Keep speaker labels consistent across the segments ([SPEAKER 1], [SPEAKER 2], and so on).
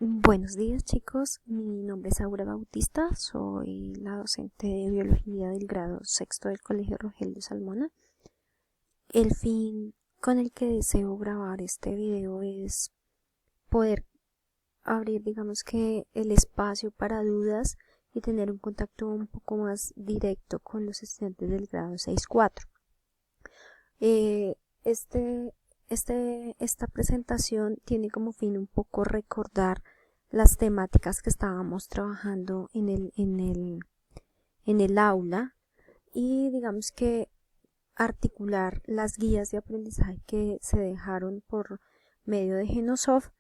[SPEAKER 1] Buenos días chicos, mi nombre es Aura Bautista, soy la docente de biología del grado sexto del Colegio Rogelio Salmona. El fin con el que deseo grabar este video es poder abrir, digamos que, el espacio para dudas y tener un contacto un poco más directo con los estudiantes del grado 6-4. Esta presentación tiene como fin un poco recordar las temáticas que estábamos trabajando en el aula y digamos que articular las guías de aprendizaje que se dejaron por medio de Genosoft,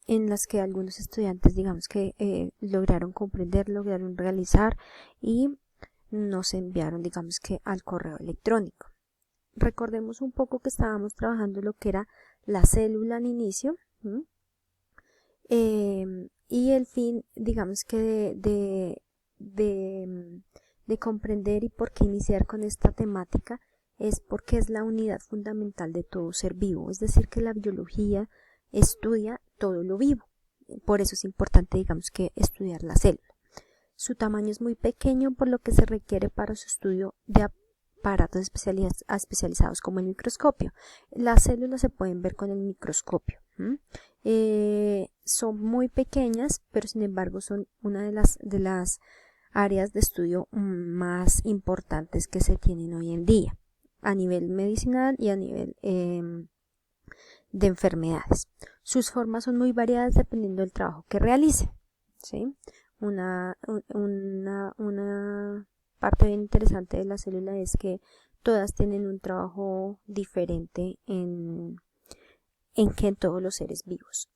[SPEAKER 1] en las que algunos estudiantes digamos que lograron comprender, lograron realizar y nos enviaron digamos que al correo electrónico. Recordemos un poco que estábamos trabajando lo que era la célula al inicio, y el fin, digamos que de comprender y por qué iniciar con esta temática es porque es la unidad fundamental de todo ser vivo, es decir, que la biología estudia todo lo vivo. Por eso es importante, digamos, que estudiar la célula. Su tamaño es muy pequeño, por lo que se requiere para su estudio de aparatos especializados como el microscopio. Las células se pueden ver con el microscopio. Son muy pequeñas, pero sin embargo son una de las áreas de estudio más importantes que se tienen hoy en día a nivel medicinal y a nivel de enfermedades. Sus formas son muy variadas dependiendo del trabajo que realicen, ¿sí? Una parte bien interesante de la célula es que todas tienen un trabajo diferente en todos los seres vivos.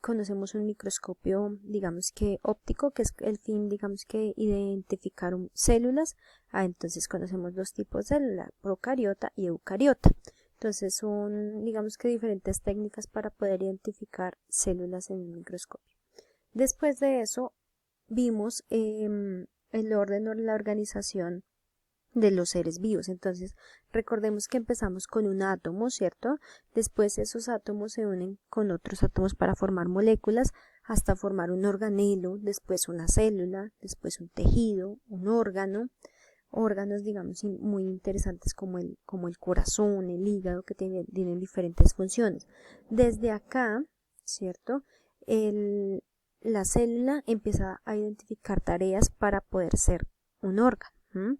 [SPEAKER 1] Conocemos un microscopio, digamos que óptico, que es el fin, digamos que identificar células. Entonces conocemos los tipos de célula, procariota y eucariota. Entonces son, digamos que diferentes técnicas para poder identificar células en un microscopio. Después de eso vimos el orden o la organización de los seres vivos. Entonces recordemos que empezamos con un átomo, ¿cierto? Después esos átomos se unen con otros átomos para formar moléculas hasta formar un organelo, después una célula, después un tejido, un órganos digamos muy interesantes como el corazón, el hígado, que tienen diferentes funciones. Desde acá, ¿cierto? La célula empieza a identificar tareas para poder ser un órgano.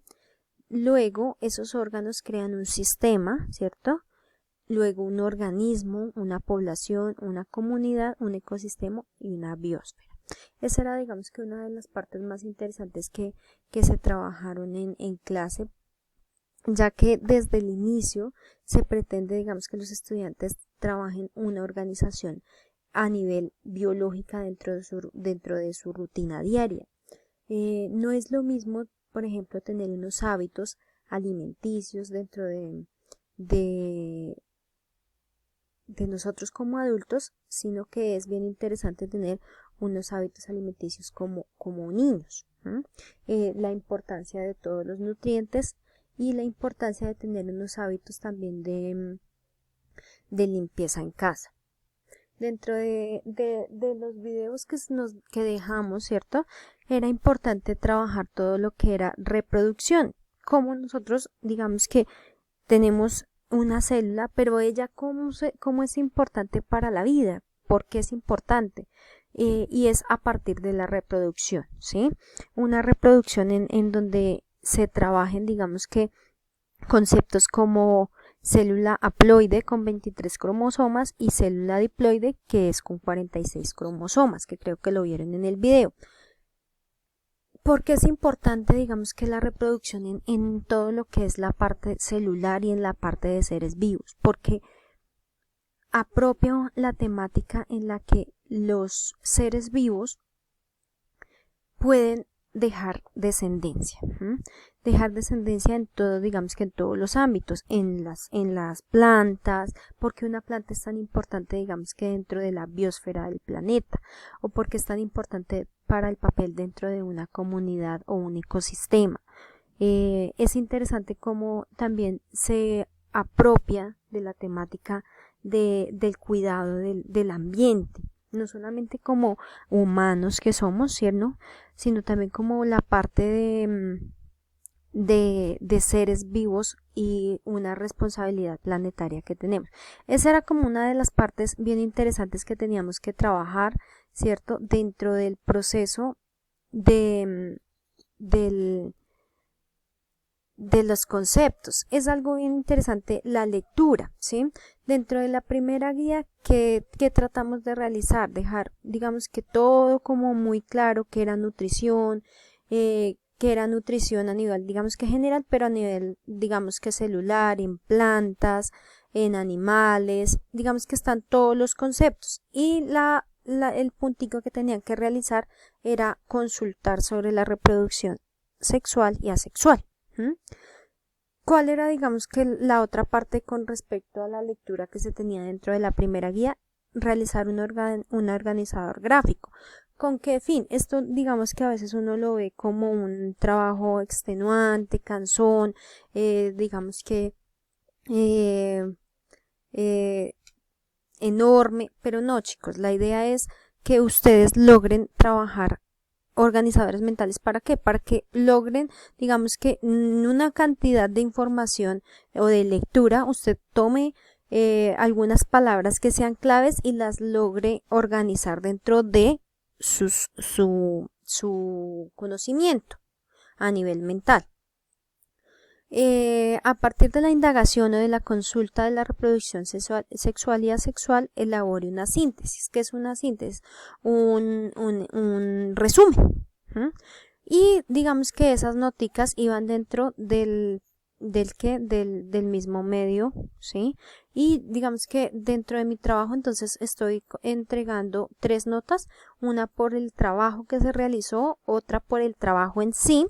[SPEAKER 1] Luego esos órganos crean un sistema, ¿cierto? Luego un organismo, una población, una comunidad, un ecosistema y una biosfera. Esa era, digamos que una de las partes más interesantes que se trabajaron en clase, ya que desde el inicio se pretende, digamos, que los estudiantes trabajen una organización a nivel biológica dentro de su rutina diaria. No es lo mismo, por ejemplo, tener unos hábitos alimenticios dentro de nosotros como adultos, sino que es bien interesante tener unos hábitos alimenticios como niños. La importancia de todos los nutrientes y la importancia de tener unos hábitos también de limpieza en casa. Dentro de los videos que dejamos, ¿cierto? Era importante trabajar todo lo que era reproducción. Como nosotros, digamos que tenemos una célula, pero ella cómo es importante para la vida, por qué es importante, y es a partir de la reproducción, ¿sí? Una reproducción en donde se trabajen, digamos que, conceptos como célula haploide con 23 cromosomas y célula diploide que es con 46 cromosomas, que creo que lo vieron en el video. Porque es importante, digamos, que la reproducción en todo lo que es la parte celular y en la parte de seres vivos, porque apropia la temática en la que los seres vivos pueden dejar descendencia, dejar descendencia en todo, digamos que en todos los ámbitos, en las plantas, porque una planta es tan importante, digamos que dentro de la biosfera del planeta, o porque es tan importante para el papel dentro de una comunidad o un ecosistema. Es interesante cómo también se apropia de la temática del cuidado del ambiente. no solamente como humanos que somos, ¿cierto? Sino también como la parte de seres vivos y una responsabilidad planetaria que tenemos. Esa era como una de las partes bien interesantes que teníamos que trabajar, ¿cierto? Dentro del proceso de, de los conceptos. Es algo bien interesante la lectura, ¿sí? Dentro de la primera guía que tratamos de realizar, dejar, digamos que todo como muy claro, que era nutrición a nivel, digamos que general, pero a nivel, digamos que celular, en plantas, en animales, digamos que están todos los conceptos. Y el puntico que tenían que realizar era consultar sobre la reproducción sexual y asexual. ¿Cuál era, digamos que la otra parte con respecto a la lectura que se tenía dentro de la primera guía? Realizar un organizador gráfico. ¿Con qué fin? Esto, digamos que a veces uno lo ve como un trabajo extenuante, cansón, digamos que enorme, pero no, chicos, la idea es que ustedes logren trabajar organizadores mentales. ¿Para qué? Para que logren, digamos que una cantidad de información o de lectura, usted tome algunas palabras que sean claves y las logre organizar dentro de su conocimiento a nivel mental. A partir de la indagación o de la consulta de la reproducción sexual y asexual, elabore una síntesis. ¿Qué es una síntesis? Un resumen. Y digamos que esas noticas iban dentro del mismo medio, ¿sí? Y digamos que dentro de mi trabajo entonces estoy entregando 3 notas, una por el trabajo que se realizó, otra por el trabajo en sí,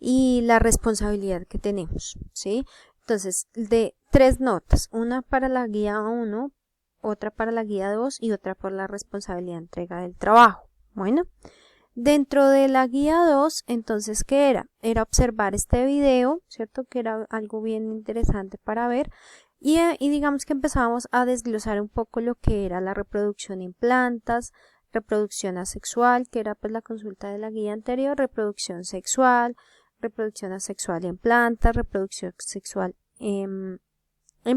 [SPEAKER 1] y la responsabilidad que tenemos, ¿sí? Entonces, de 3 notas, una para la guía 1, otra para la guía 2 y otra por la responsabilidad de entrega del trabajo. Bueno, dentro de la guía 2, entonces, ¿qué era? Era observar este video, ¿cierto? Que era algo bien interesante para ver. Y digamos que empezábamos a desglosar un poco lo que era la reproducción en plantas, reproducción asexual, que era pues la consulta de la guía anterior, reproducción sexual, reproducción asexual en plantas, reproducción sexual en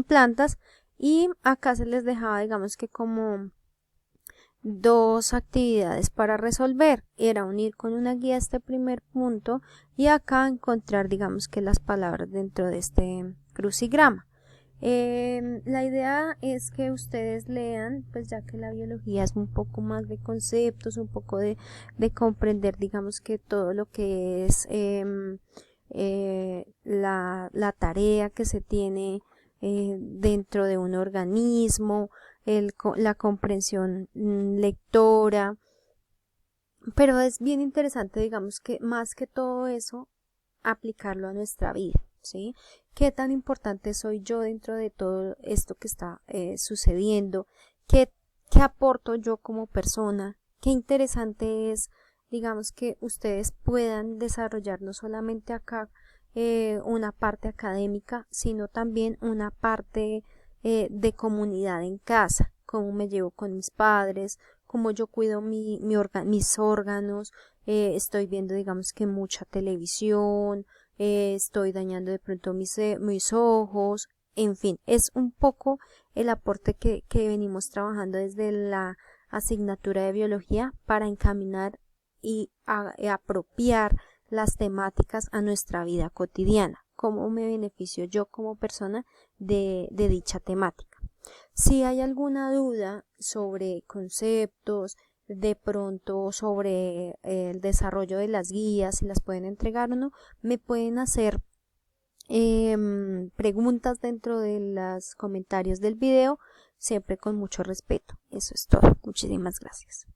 [SPEAKER 1] plantas, y acá se les dejaba, digamos que como 2 actividades para resolver. Era unir con una guía este primer punto y acá encontrar, digamos que las palabras dentro de este crucigrama. La idea es que ustedes lean, pues ya que la biología es un poco más de conceptos, un poco de comprender, digamos que todo lo que es la tarea que se tiene dentro de un organismo, la comprensión lectora, pero es bien interesante, digamos que más que todo eso, aplicarlo a nuestra vida, ¿sí? ¿Qué tan importante soy yo dentro de todo esto que está sucediendo? ¿Qué aporto yo como persona? Qué interesante es, digamos, que ustedes puedan desarrollar no solamente acá una parte académica, sino también una parte de comunidad en casa, cómo me llevo con mis padres, cómo yo cuido mis órganos, estoy viendo, digamos que mucha televisión, estoy dañando de pronto mis ojos, en fin, es un poco el aporte que venimos trabajando desde la asignatura de biología para encaminar y apropiar las temáticas a nuestra vida cotidiana, cómo me beneficio yo como persona de dicha temática. Si hay alguna duda sobre conceptos, de pronto sobre el desarrollo de las guías, si las pueden entregar o no, me pueden hacer preguntas dentro de los comentarios del video, siempre con mucho respeto. Eso es todo. Muchísimas gracias.